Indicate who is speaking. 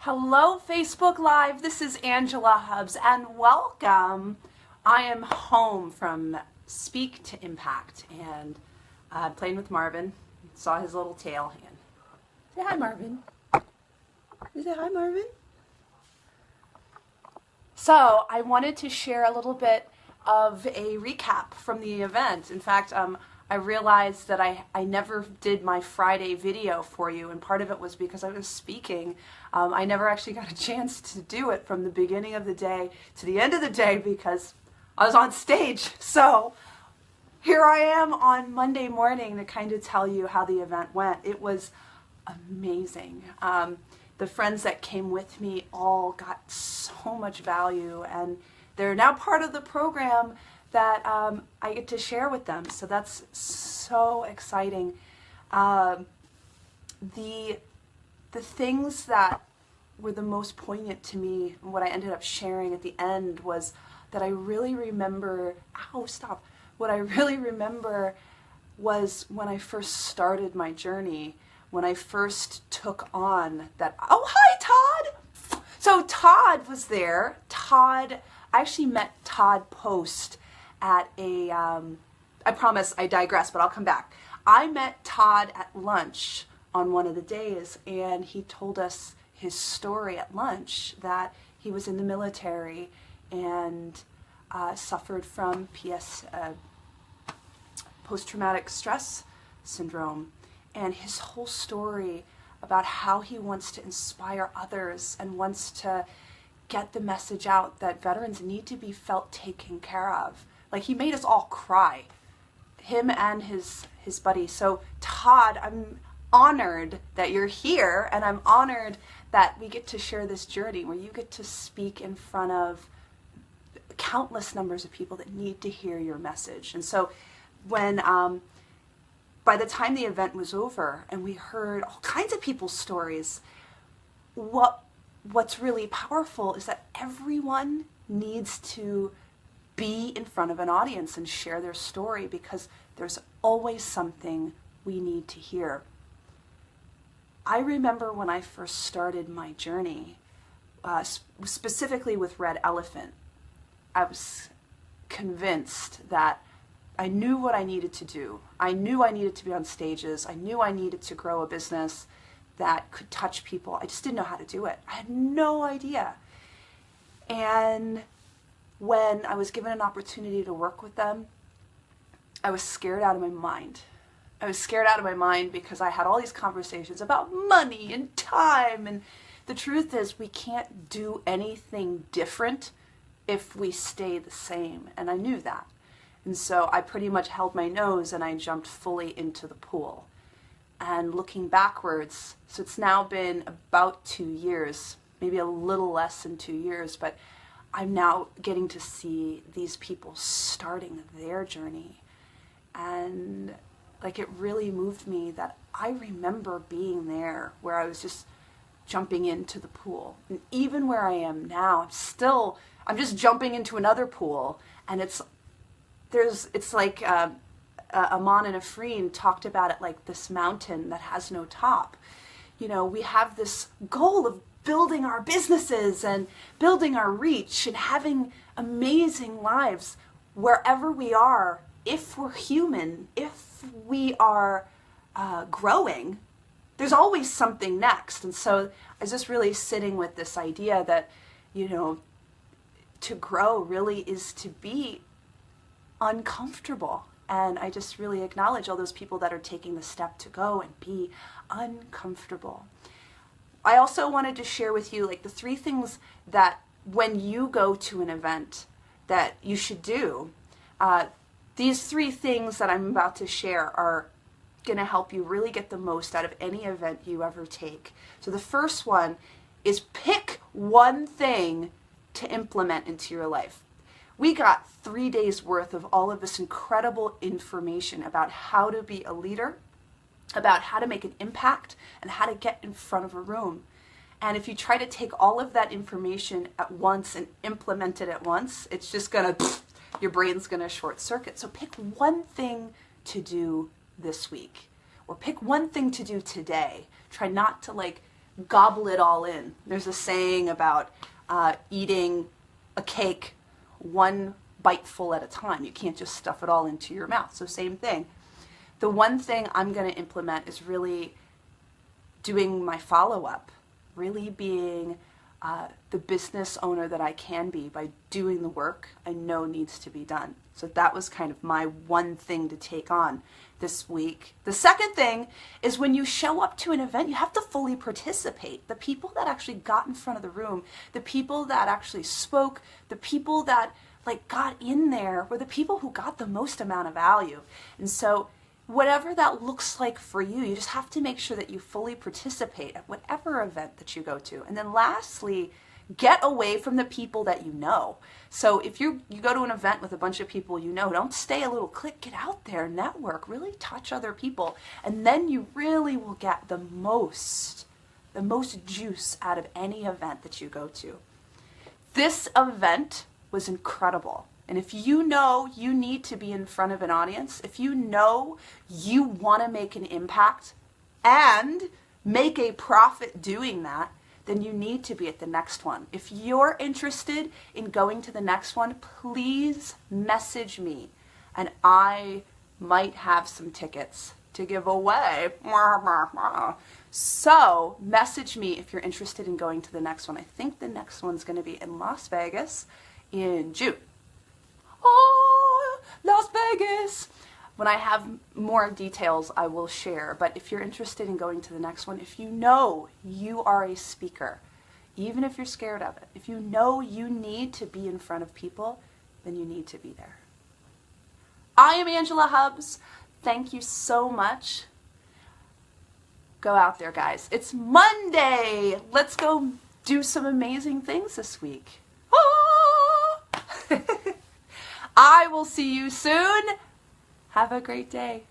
Speaker 1: Hello, Facebook Live. This is Angela Hubbs, and welcome. I am home from Speak to Impact, and playing with Marvin. Saw his little tail hand. Say hi, Marvin. Say hi, Marvin. So I wanted to share a little bit of a recap from the event. In fact, I realized that I never did my Friday video for you, and part of it was because I was speaking. I never actually got a chance to do it from the beginning of the day to the end of the day because I was on stage. So here I am on Monday morning to kind of tell you how the event went. It was amazing. The friends that came with me all got so much value, and they're now part of the program that I get to share with them. So that's so exciting. The things that were the most poignant to me, and what I ended up sharing at the end, was that I really remember, what I really remember was when I first started my journey, when I first took on that, oh, hi, Todd! So Todd was there. I actually met Todd Post at a, I promise I digress, but I'll come back. I met Todd at lunch on one of the days, and he told us his story at lunch, that he was in the military and suffered from post-traumatic stress syndrome, and his whole story about how he wants to inspire others and wants to get the message out that veterans need to be felt taken care of. Like, he made us all cry, him and his buddy. So Todd, I'm honored that you're here, and I'm honored that we get to share this journey where you get to speak in front of countless numbers of people that need to hear your message. And so when by the time the event was over and we heard all kinds of people's stories, what's really powerful is that everyone needs to be in front of an audience and share their story, because there's always something we need to hear. I remember when I first started my journey, specifically with Red Elephant, I was convinced that I knew what I needed to do. I knew I needed to be on stages. I knew I needed to grow a business that could touch people. I just didn't know how to do it. I had no idea. And when I was given an opportunity to work with them, I was scared out of my mind. I was scared out of my mind because I had all these conversations about money and time, and the truth is we can't do anything different if we stay the same, and I knew that. And so I pretty much held my nose and I jumped fully into the pool. And looking backwards, so it's now been about 2 years, maybe a little less than 2 years, but I'm now getting to see these people starting their journey. And like, it really moved me that I remember being there where I was just jumping into the pool. And even where I am now, I'm just jumping into another pool, and it's like Aman and Afreen talked about it like this mountain that has no top. You know, we have this goal of building our businesses and building our reach and having amazing lives wherever we are. If we're human, if we are growing, there's always something next. And so I was just really sitting with this idea that, you know, to grow really is to be uncomfortable. And I just really acknowledge all those people that are taking the step to go and be uncomfortable. I also wanted to share with you like the 3 things that when you go to an event that you should do. These 3 things that I'm about to share are going to help you really get the most out of any event you ever take. So the first one is pick one thing to implement into your life. We got 3 days worth of all of this incredible information about how to be a leader, about how to make an impact, and how to get in front of a room. And if you try to take all of that information at once and implement it at once, it's just gonna, your brain's gonna short circuit. So pick one thing to do this week, or pick one thing to do today. Try not to like gobble it all in. There's a saying about eating a cake one biteful at a time. You can't just stuff it all into your mouth. So same thing. The one thing I'm going to implement is really doing my follow-up, really being the business owner that I can be by doing the work I know needs to be done. So that was kind of my one thing to take on this week. The second thing is when you show up to an event, you have to fully participate. The people that actually got in front of the room, the people that actually spoke, the people that got in there were the people who got the most amount of value. And so whatever that looks like for you, you just have to make sure that you fully participate at whatever event that you go to. And then lastly, get away from the people that you know. So if you go to an event with a bunch of people you know, don't stay a little clique, get out there, network, really touch other people, and then you really will get the most juice out of any event that you go to. This event was incredible. And if you know you need to be in front of an audience, if you know you want to make an impact and make a profit doing that, then you need to be at the next one. If you're interested in going to the next one, please message me and I might have some tickets to give away. So message me if you're interested in going to the next one. I think the next one's going to be in Las Vegas in June. Oh, Las Vegas! When I have more details, I will share. But if you're interested in going to the next one, if you know you are a speaker, even if you're scared of it, if you know you need to be in front of people, then you need to be there. I am Angela Hubbs. Thank you so much. Go out there, guys. It's Monday. Let's go do some amazing things this week. I will see you soon. Have a great day.